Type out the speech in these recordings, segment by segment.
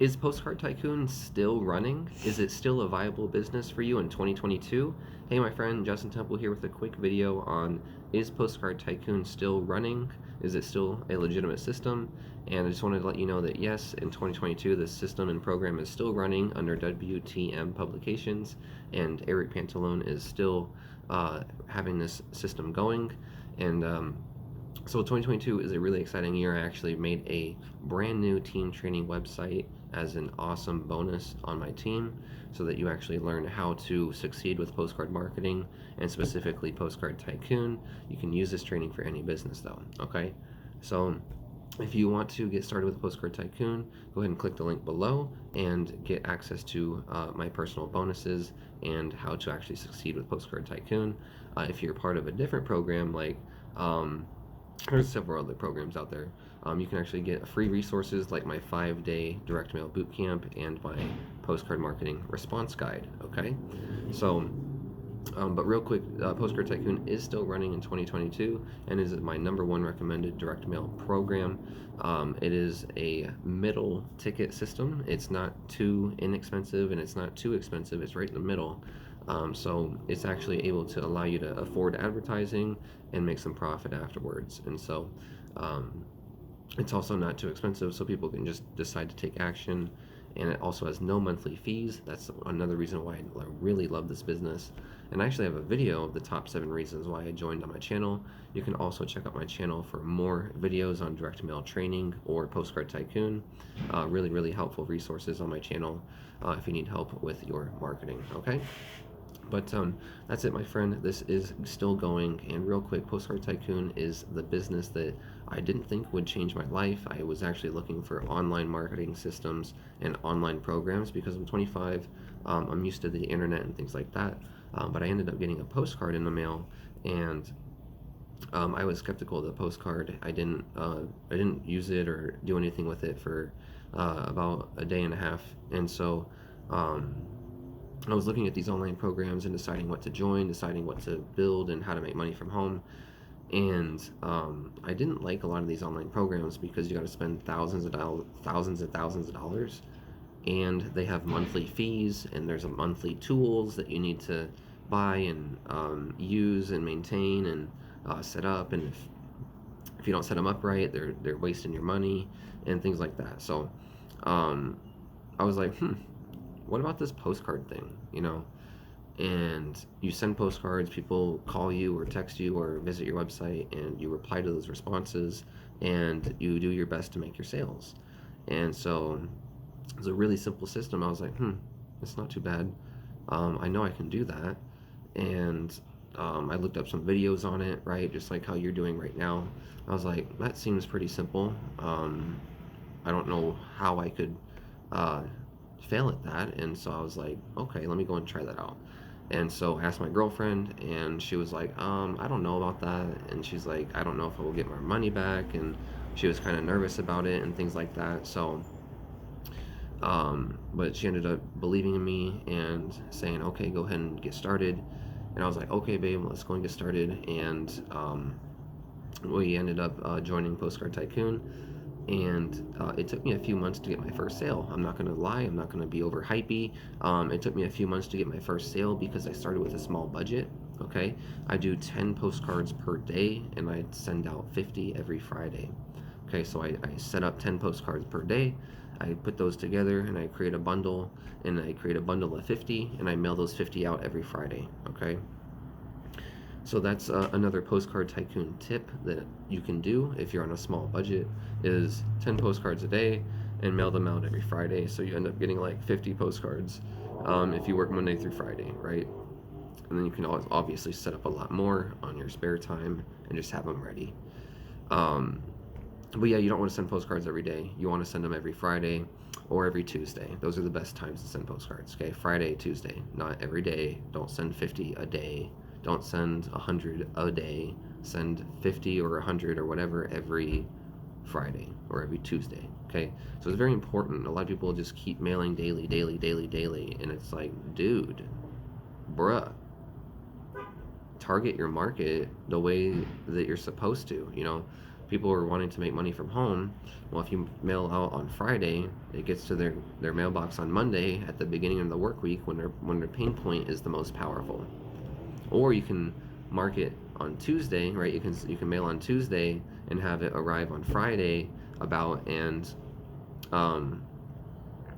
Is Postcard Tycoon still running? Is it still a viable business for you in 2022? Hey, my friend, Justin Temple here with a quick video on, is Postcard Tycoon still running? Is it still a legitimate system? And I just wanted to let you know that yes, in 2022, the system and program is still running under WTM Publications, and Eric Pantalone is still having this system going. And so 2022 is a really exciting year. I actually made a brand new team training website as an awesome bonus on my team so that you actually learn how to succeed with postcard marketing and specifically Postcard Tycoon. You can use this training for any business though, okay? So if you want to get started with Postcard Tycoon, go ahead and click the link below and get access to my personal bonuses and how to actually succeed with Postcard Tycoon. If you're part of a different program like there's several other programs out there. You can actually get free resources like my 5-day direct mail bootcamp and my postcard marketing response guide. Okay, so but real quick, Postcard Tycoon is still running in 2022 and is my #1 recommended direct mail program. It is a middle ticket system. It's not too inexpensive and it's not too expensive. It's right in the middle. So it's actually able to allow you to afford advertising and make some profit afterwards. And so it's also not too expensive, so people can just decide to take action. And it also has no monthly fees. That's another reason why I really love this business. And I actually have a video of the top 7 reasons why I joined on my channel. You can also check out my channel for more videos on direct mail training or Postcard Tycoon. Really helpful resources on my channel if you need help with your marketing, okay? But that's it, my friend. This is still going. And real quick, Postcard Tycoon is the business that I didn't think would change my life. I was actually looking for online marketing systems and online programs because I'm 25. I'm used to the internet and things like that. But I ended up getting a postcard in the mail, and I was skeptical of the postcard. I didn't use it or do anything with it for about a day and a half, and so. I was looking at these online programs and deciding what to join, deciding what to build, and how to make money from home. And I didn't like a lot of these online programs because you got to spend thousands and thousands of dollars, and they have monthly fees, and there's a monthly tools that you need to buy and use and maintain and set up. And if you don't set them up right, they're wasting your money and things like that. So I was like, what about this postcard thing, and you send postcards, people call you or text you or visit your website, and you reply to those responses, and you do your best to make your sales. And so it's a really simple system. I was like, it's not too bad. I know I can do that. And I looked up some videos on it, right, just like how you're doing right now. I was like, that seems pretty simple. I don't know how I could fail at that. And so I was like, okay, let me go and try that out. And so I asked my girlfriend, and she was like, I don't know about that. And she's like, I don't know if I will get my money back. And she was kind of nervous about it and things like that. So but she ended up believing in me and saying, okay, go ahead and get started. And I was like, okay, babe, let's go and get started. And we ended up joining Postcard Tycoon. And it took me a few months to get my first sale. I'm not going to lie, I'm not going to be over hypey. It took me a few months to get my first sale because I started with a small budget. Okay, I do 10 postcards per day, and I send out 50 every Friday. Okay, so I set up 10 postcards per day. I put those together and I create a bundle, and I create a bundle of 50, and I mail those 50 out every Friday. Okay, so that's another Postcard Tycoon tip that you can do if you're on a small budget, is 10 postcards a day and mail them out every Friday. So you end up getting like 50 postcards if you work Monday through Friday, right? And then you can obviously set up a lot more on your spare time and just have them ready. But yeah, you don't want to send postcards every day. You want to send them every Friday or every Tuesday. Those are the best times to send postcards. Okay, Friday, Tuesday, not every day. Don't send 50 a day. Don't send 100 a day. Send 50 or 100 or whatever every Friday or every Tuesday. Okay, so it's very important. A lot of people just keep mailing daily, and it's like, dude, bruh, target your market the way that you're supposed to. people are wanting to make money from home. Well, if you mail out on Friday, it gets to their mailbox on Monday at the beginning of the work week when their pain point is the most powerful. Or you can market on Tuesday, right? You can mail on Tuesday and have it arrive on Friday about, and um,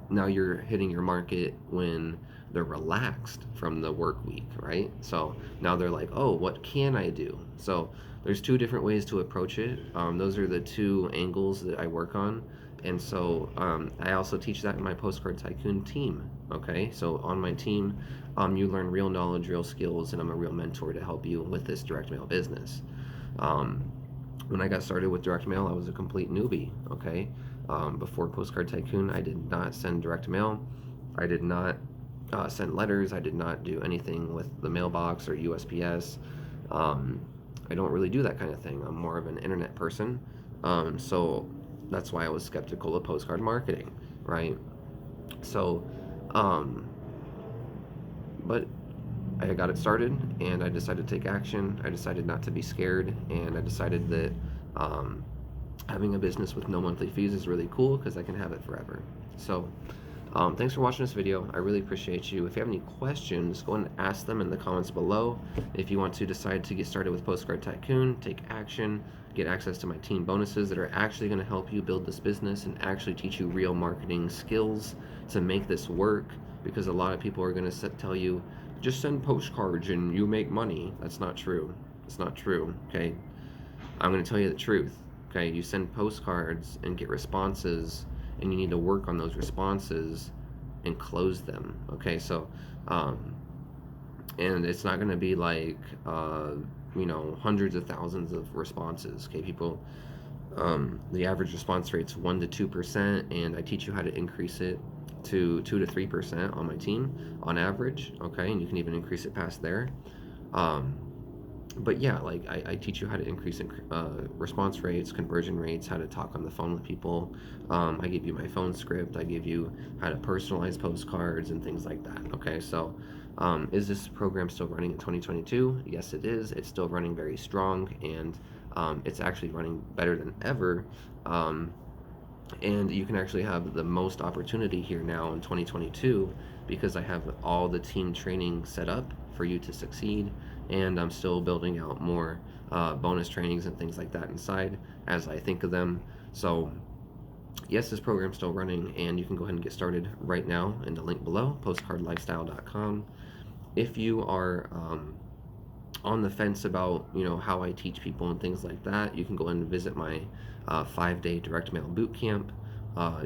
now you're hitting your market when they're relaxed from the work week, right? So now they're like, oh, what can I do? So there's two different ways to approach it. Those are the two angles that I work on. And so I also teach that in my Postcard Tycoon team. Okay, so on my team, you learn real knowledge, real skills, and I'm a real mentor to help you with this direct mail business. Um, when I got started with direct mail, I was a complete newbie. Okay, before Postcard Tycoon, I did not send direct mail. I did not send letters. I did not do anything with the mailbox or USPS. Um, I don't really do that kind of thing. I'm more of an internet person. So that's why I was skeptical of postcard marketing, right? So, um, but I got it started and I decided to take action. I decided not to be scared, and I decided that um, having a business with no monthly fees is really cool because I can have it forever. So, thanks for watching this video. I really appreciate you. If you have any questions, go ahead and ask them in the comments below. If you want to decide to get started with Postcard Tycoon, take action, get access to my team bonuses that are actually going to help you build this business and actually teach you real marketing skills to make this work, because a lot of people are going to tell you, just send postcards and you make money. That's not true. It's not true, okay? I'm going to tell you the truth, okay? You send postcards and get responses, and you need to work on those responses and close them, okay? So and it's not going to be like hundreds of thousands of responses, okay? People, the average response rate's 1 to 2%, and I teach you how to increase it to 2 to 3% on my team on average, okay? And you can even increase it past there. But yeah, like I teach you how to increase response rates, conversion rates, how to talk on the phone with people. I give you my phone script. I give you how to personalize postcards and things like that. Okay, so is this program still running in 2022? Yes, it is. It's still running very strong, and it's actually running better than ever. And you can actually have the most opportunity here now in 2022 because I have all the team training set up for you to succeed, and I'm still building out more bonus trainings and things like that inside as I think of them. So yes, this program's still running, and you can go ahead and get started right now in the link below, postcardlifestyle.com. If you are on the fence about how I teach people and things like that, you can go and visit my 5-day direct mail boot camp.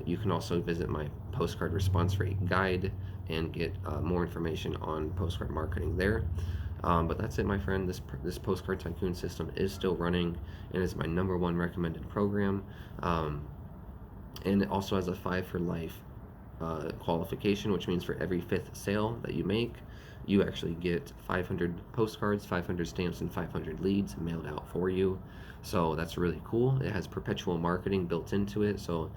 You can also visit my postcard response rate guide and get more information on postcard marketing there. But that's it, my friend. This Postcard Tycoon system is still running and is my #1 recommended program. And it also has a 5 for life qualification, which means for every 5th sale that you make, you actually get 500 postcards, 500 stamps, and 500 leads mailed out for you. So that's really cool. It has perpetual marketing built into it. So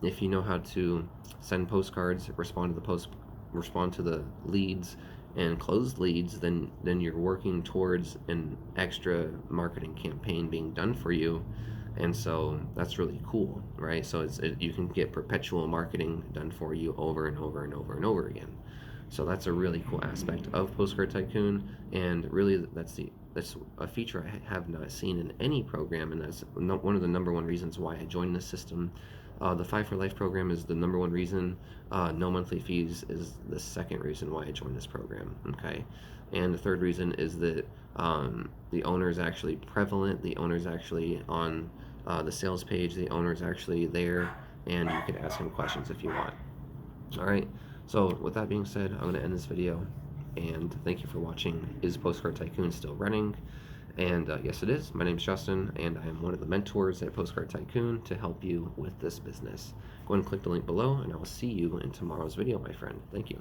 if you know how to send postcards, respond to the leads, and close leads, then you're working towards an extra marketing campaign being done for you. And so that's really cool, right? So you can get perpetual marketing done for you over and over and over and over again. So that's a really cool aspect of Postcard Tycoon, and really that's a feature I have not seen in any program, and that's one of the #1 reasons why I joined this system. The 5 for Life program is the #1 reason. No monthly fees is the second reason why I joined this program, okay? And the third reason is that the owner is actually prevalent. The owner is actually on the sales page. The owner is actually there, and you can ask him questions if you want. All right, so with that being said, I'm going to end this video, and thank you for watching. Is Postcard Tycoon still running? And yes, it is. My name is Justin, and I am one of the mentors at Postcard Tycoon to help you with this business. Go ahead and click the link below, and I will see you in tomorrow's video, my friend. Thank you.